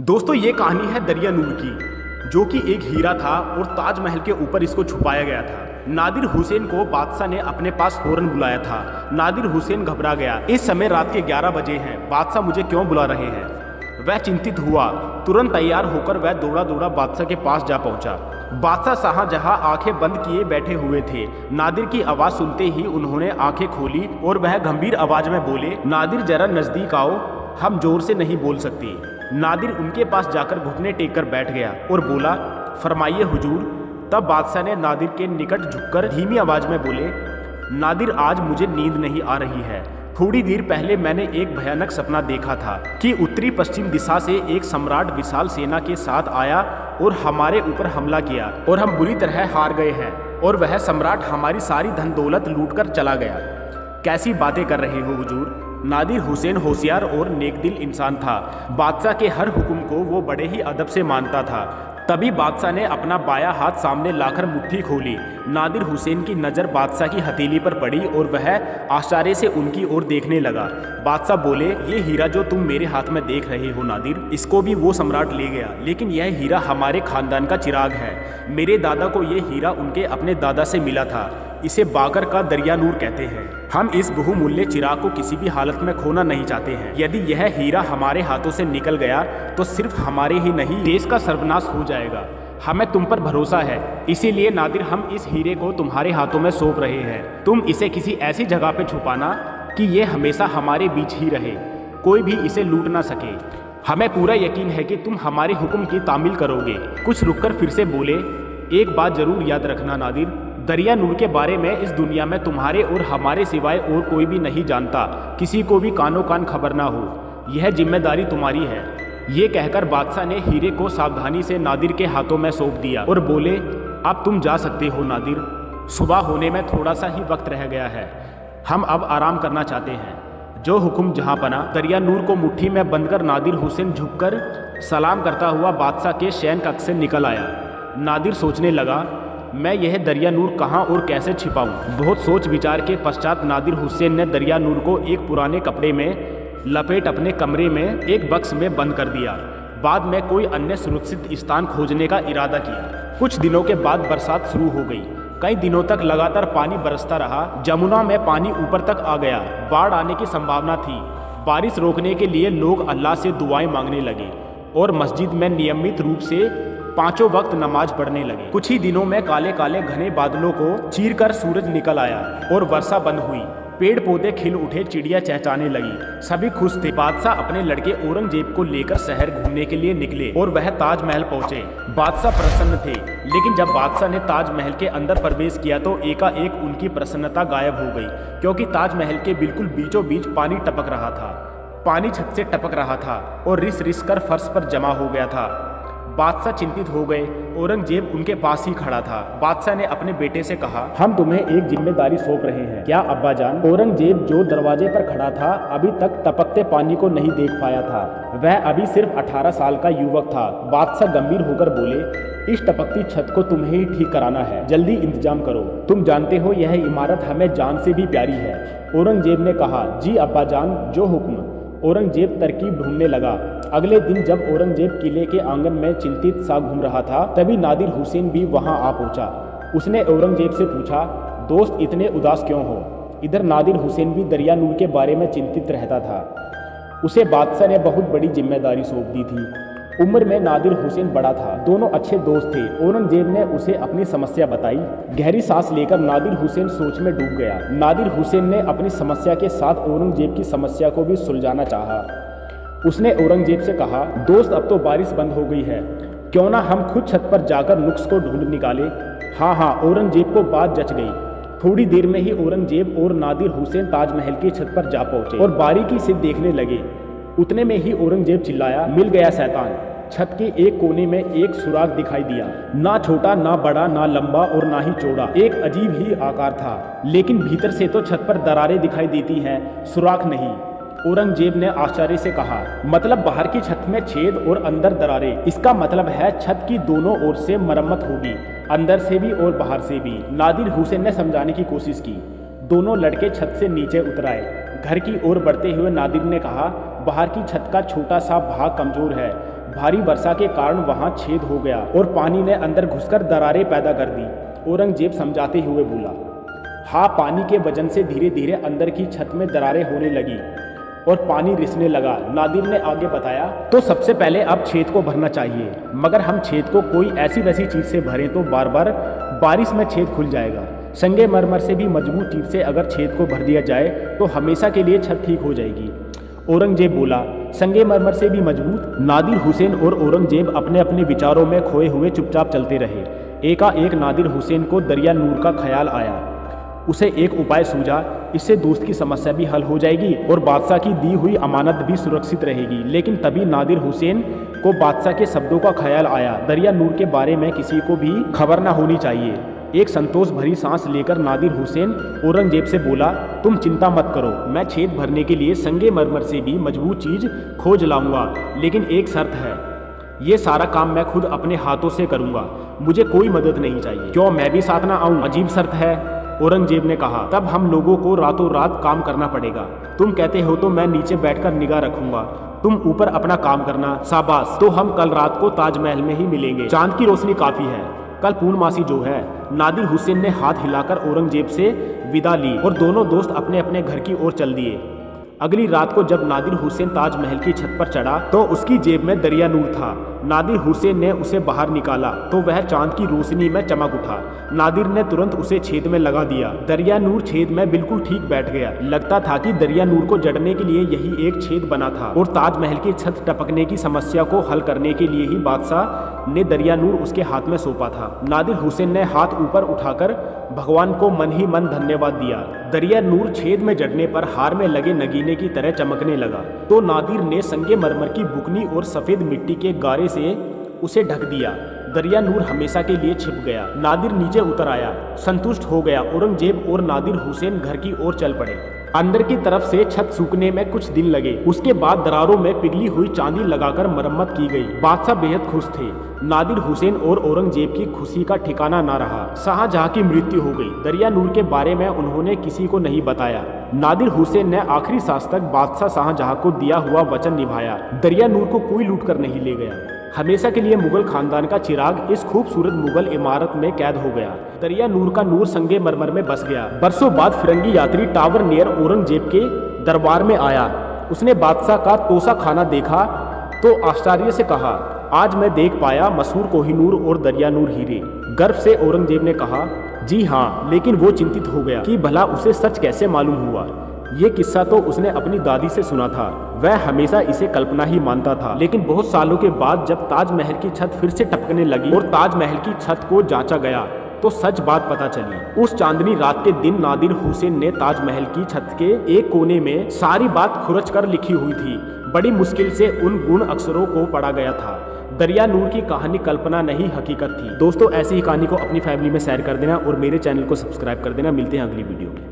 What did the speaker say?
दोस्तों ये कहानी है दरिया नूर की, जो कि एक हीरा था और ताजमहल के ऊपर इसको छुपाया गया था। नादिर हुसैन को बादशाह ने अपने पास फौरन बुलाया था। नादिर हुसैन घबरा गया। इस समय रात के 11 बजे हैं, बादशाह मुझे क्यों बुला रहे हैं? वह चिंतित हुआ। तुरंत तैयार होकर वह दौड़ा दौड़ा बादशाह के पास जा पहुंचा। बादशाह शाहजहां आंखें बंद किए बैठे हुए थे। नादिर की आवाज़ सुनते ही उन्होंने आंखें खोली और वह गंभीर आवाज में बोले, नादिर जरा नज़दीक आओ, हम जोर से नहीं बोल सकते। नादिर उनके पास जाकर घुटने टेक कर बैठ गया और बोला, फरमाइए हुजूर। तब बादशाह ने नादिर के निकट झुककर धीमी आवाज में बोले, नादिर आज मुझे नींद नहीं आ रही है। थोड़ी देर पहले मैंने एक भयानक सपना देखा था कि उत्तरी पश्चिम दिशा से एक सम्राट विशाल सेना के साथ आया और हमारे ऊपर हमला किया और हम बुरी तरह हार गए हैं और वह सम्राट हमारी सारी धन दौलत लूट कर चला गया। कैसी बातें कर रहे हो हुजूर? नादिर हुसैन होशियार और नेकदिल इंसान था। बादशाह के हर हुक्म को वो बड़े ही अदब से मानता था। तभी बादशाह ने अपना बायां हाथ सामने लाकर मुट्ठी खोली। नादिर हुसैन की नज़र बादशाह की हथेली पर पड़ी और वह आश्चर्य से उनकी ओर देखने लगा। बादशाह बोले, ये हीरा जो तुम मेरे हाथ में देख रहे हो नादिर, इसको भी वो सम्राट ले गया, लेकिन यह हीरा हमारे खानदान का चिराग है। मेरे दादा को यह हीरा उनके अपने दादा से मिला था। इसे बाकर का दरिया नूर कहते हैं। हम इस बहुमूल्य चिराग को किसी भी हालत में खोना नहीं चाहते हैं। यदि यह हीरा हमारे हाथों से निकल गया तो सिर्फ हमारे ही नहीं, देश का सर्वनाश हो जाएगा। हमें तुम पर भरोसा है, इसीलिए नादिर हम इस हीरे को तुम्हारे हाथों में सौंप रहे हैं। तुम इसे किसी ऐसी जगह पे छुपाना कि ये हमेशा हमारे बीच ही रहे, कोई भी इसे लूट ना सके। हमें पूरा यकीन है कि तुम हमारे हुक्म की तामील करोगे। कुछ रुककर फिर से बोले, एक बात जरूर याद रखना नादिर, दरिया नूर के बारे में इस दुनिया में तुम्हारे और हमारे सिवाय और कोई भी नहीं जानता। किसी को भी कानो कान खबर ना हो। यह जिम्मेदारी तुम्हारी है। ये कहकर बादशाह ने हीरे को सावधानी से नादिर के हाथों में सौंप दिया और बोले, अब तुम जा सकते हो नादिर। सुबह होने में थोड़ा सा ही वक्त रह गया है। हम अब आराम करना चाहते हैं। जो हुक्म जहाँ पना। दरिया नूर को मुट्ठी में बंदकर नादिर हुसैन झुककर सलाम करता हुआ बादशाह के शयन कक्ष से निकल आया। नादिर सोचने लगा, मैं यह दरिया नूर कहाँ और कैसे छिपाऊं? बहुत सोच विचार के पश्चात नादिर हुसैन ने दरिया नूर को एक पुराने कपड़े में लपेट अपने कमरे में एक बक्स में बंद कर दिया। बाद में कोई अन्य सुरक्षित स्थान खोजने का इरादा किया। कुछ दिनों के बाद बरसात शुरू हो गई। कई दिनों तक लगातार पानी बरसता रहा। जमुना में पानी ऊपर तक आ गया। बाढ़ आने की संभावना थी। बारिश रोकने के लिए लोग अल्लाह से दुआएं मांगने लगे और मस्जिद में नियमित रूप से 5 वक्त नमाज पढ़ने लगे। कुछ ही दिनों में काले काले घने बादलों को चीरकर सूरज निकल आया और वर्षा बंद हुई। पेड़ पौधे खिल उठे, चिड़िया चहचहाने लगी। सभी खुश थे। बादशाह अपने लड़के औरंगजेब को लेकर शहर घूमने के लिए निकले और वह ताजमहल पहुंचे। बादशाह प्रसन्न थे, लेकिन जब बादशाह ने ताजमहल के अंदर प्रवेश किया तो एकाएक उनकी प्रसन्नता गायब हो गई, क्योंकि ताजमहल के बिल्कुल बीचों बीच पानी टपक रहा था। पानी छत से टपक रहा था और रिस रिस कर फर्श पर जमा हो गया था। बादशाह चिंतित हो गए। औरंगजेब उनके पास ही खड़ा था। बादशाह ने अपने बेटे से कहा, हम तुम्हें एक जिम्मेदारी सौंप रहे हैं। क्या अब्बा जान? औरंगजेब जो दरवाजे पर खड़ा था अभी तक टपकते पानी को नहीं देख पाया था। वह अभी सिर्फ 18 साल का युवक था। बादशाह गंभीर होकर बोले, इस टपकती छत को तुम्हें ही ठीक कराना है। जल्दी इंतजाम करो। तुम जानते हो यह इमारत हमें जान से भी प्यारी है। औरंगजेब ने कहा, जी अब्बा जान, जो हुक्म। औरंगजेब तरकीब ढूंढने लगा। अगले दिन जब औरंगजेब किले के आंगन में चिंतित सा घूम रहा था, तभी नादिर हुसैन भी वहां आ पहुंचा। उसने औरंगजेब से पूछा, दोस्त इतने उदास क्यों हो? इधर नादिर हुसैन भी दरिया नूर के बारे में चिंतित रहता था। उसे बादशाह ने बहुत बड़ी जिम्मेदारी सौंप दी थी। उम्र में नादिर हुसैन बड़ा था। दोनों अच्छे दोस्त थे। औरंगजेब ने उसे अपनी समस्या बताई। गहरी सांस लेकर नादिर हुसैन सोच में डूब गया। नादिर हुसैन ने अपनी समस्या के साथ औरंगजेब की समस्या को भी सुलझाना चाहा। उसने औरंगजेब से कहा, दोस्त अब तो बारिश बंद हो गई है, क्यों ना हम खुद छत पर जाकर नुक्स को ढूंढ निकाले। हाँ, औरंगजेब को बात जच गई। थोड़ी देर में ही औरंगजेब और नादिर हुसैन ताजमहल की छत पर जा पहुंचे और बारीकी से देखने लगे। उतने में ही औरंगजेब चिल्लाया, मिल गया शैतान। छत के एक कोने में एक सुराग दिखाई दिया। ना छोटा, ना बड़ा, ना लंबा और ना ही चौड़ा, एक अजीब ही आकार था। लेकिन भीतर से तो छत पर दरारें दिखाई देती हैं, सुराख नहीं। औरंगजेब ने आश्चर्य से कहा, मतलब बाहर की छत में छेद और अंदर दरारें? इसका मतलब है छत की दोनों ओर से मरम्मत होगी, अंदर से भी और बाहर से भी। नादिर हुसैन ने समझाने की कोशिश की। दोनों लड़के छत से नीचे उतर आए। घर की ओर बढ़ते हुए नादिर ने कहा, बाहर की छत का छोटा सा भाग कमजोर है, भारी वर्षा के कारण वहां छेद हो गया और पानी ने अंदर घुसकर दरारें पैदा कर दी। औरंगजेब समझाते हुए बोला, हाँ, पानी के वजन से धीरे धीरे अंदर की छत में दरारें होने लगी और पानी रिसने लगा। नादिर ने आगे बताया, तो सबसे पहले अब छेद को भरना चाहिए, मगर हम छेद को कोई ऐसी वैसी चीज से भरें तो बार बार बारिश में छेद खुल जाएगा। संगमरमर से भी मजबूत चीज से अगर छेद को भर दिया जाए तो हमेशा के लिए छत ठीक हो जाएगी। औरंगजेब बोला, संगमरमर से भी मजबूत? नादिर हुसैन और औरंगजेब अपने अपने विचारों में खोए हुए चुपचाप चलते रहे। एकाएक नादिर हुसैन को दरिया नूर का ख्याल आया। उसे एक उपाय सूझा, इससे दोस्त की समस्या भी हल हो जाएगी और बादशाह की दी हुई अमानत भी सुरक्षित रहेगी। लेकिन तभी नादिर हुसैन को बादशाह के शब्दों का ख्याल आया, दरिया नूर के बारे में किसी को भी खबर न होनी चाहिए। एक संतोष भरी सांस लेकर नादिर हुसैन औरंगजेब से बोला, तुम चिंता मत करो, मैं छेद भरने के लिए संगमरमर से भी मजबूत चीज खोज लाऊंगा, लेकिन एक शर्त है, ये सारा काम मैं खुद अपने हाथों से करूंगा, मुझे कोई मदद नहीं चाहिए। क्यों, मैं भी साथ ना आऊं? अजीब शर्त है, औरंगजेब ने कहा। तब हम लोगों को रातों रात काम करना पड़ेगा। तुम कहते हो तो मैं नीचे बैठकर निगाह रखूंगा, तुम ऊपर अपना काम करना। शाबाश, तो हम कल रात को ताजमहल में ही मिलेंगे, चांद की रोशनी काफी है, कल पूर्णमासी जो है। नादिर हुसैन ने हाथ हिलाकर औरंगजेब से विदा ली और दोनों दोस्त अपने अपने घर की ओर चल दिए। अगली रात को जब नादिर हुसैन ताजमहल की छत पर चढ़ा तो उसकी जेब में दरिया नूर था। नादिर हुसैन ने उसे बाहर निकाला तो वह चांद की रोशनी में चमक उठा। नादिर ने तुरंत उसे छेद में लगा दिया। दरिया नूर छेद में बिल्कुल ठीक बैठ गया। लगता था कि दरिया नूर को जड़ने के लिए यही एक छेद बना था और ताजमहल की छत टपकने की समस्या को हल करने के लिए ही बादशाह ने दरिया नूर उसके हाथ में सौंपा था। नादिर हुसैन ने हाथ ऊपर उठाकर भगवान को मन ही मन धन्यवाद दिया। दरिया नूर छेद में जड़ने पर हार में लगे नगीने की तरह चमकने लगा। तो नादिर ने संगमरमर की बुकनी और सफेद मिट्टी के गारे से उसे ढक दिया। दरिया नूर हमेशा के लिए छिप गया। नादिर नीचे उतर आया, संतुष्ट हो गया। औरंगजेब और नादिर हुसैन घर की ओर चल पड़े। अंदर की तरफ से छत सूखने में कुछ दिन लगे। उसके बाद दरारों में पिघली हुई चांदी लगाकर मरम्मत की गई। बादशाह बेहद खुश थे। नादिर हुसैन और औरंगजेब की खुशी का ठिकाना ना रहा। शाहजहां की मृत्यु हो गई। दरिया नूर के बारे में उन्होंने किसी को नहीं बताया। नादिर हुसैन ने आखिरी सांस तक बादशाह शाहजहां को दिया हुआ वचन निभाया। दरिया नूर को कोई लूट कर नहीं ले गया। हमेशा के लिए मुगल खानदान का चिराग इस खूबसूरत मुगल इमारत में कैद हो गया। दरिया नूर का नूर संगमरमर में बस गया। बरसों बाद फिरंगी यात्री टावर नियर औरंगजेब के दरबार में आया। उसने बादशाह का तोसा खाना देखा तो आश्चर्य से कहा, आज मैं देख पाया मशहूर कोहिनूर और दरिया नूर हीरे। गर्व से औरंगजेब ने कहा, जी हाँ, लेकिन वो चिंतित हो गया कि भला उसे सच कैसे मालूम हुआ। ये किस्सा तो उसने अपनी दादी से सुना था। वह हमेशा इसे कल्पना ही मानता था। लेकिन बहुत सालों के बाद जब ताजमहल की छत फिर से टपकने लगी और ताजमहल की छत को जांचा गया तो सच बात पता चली। उस चांदनी रात के दिन नादिर हुसैन ने ताजमहल की छत के एक कोने में सारी बात खुरच कर लिखी हुई थी। बड़ी मुश्किल से उन गुण अक्षरों को पढ़ा गया था। दरिया नूर की कहानी कल्पना नहीं, हकीकत थी। दोस्तों, ऐसी ही कहानी को अपनी फैमिली में शेयर कर देना और मेरे चैनल को सब्सक्राइब कर देना। मिलते हैं अगली वीडियो में।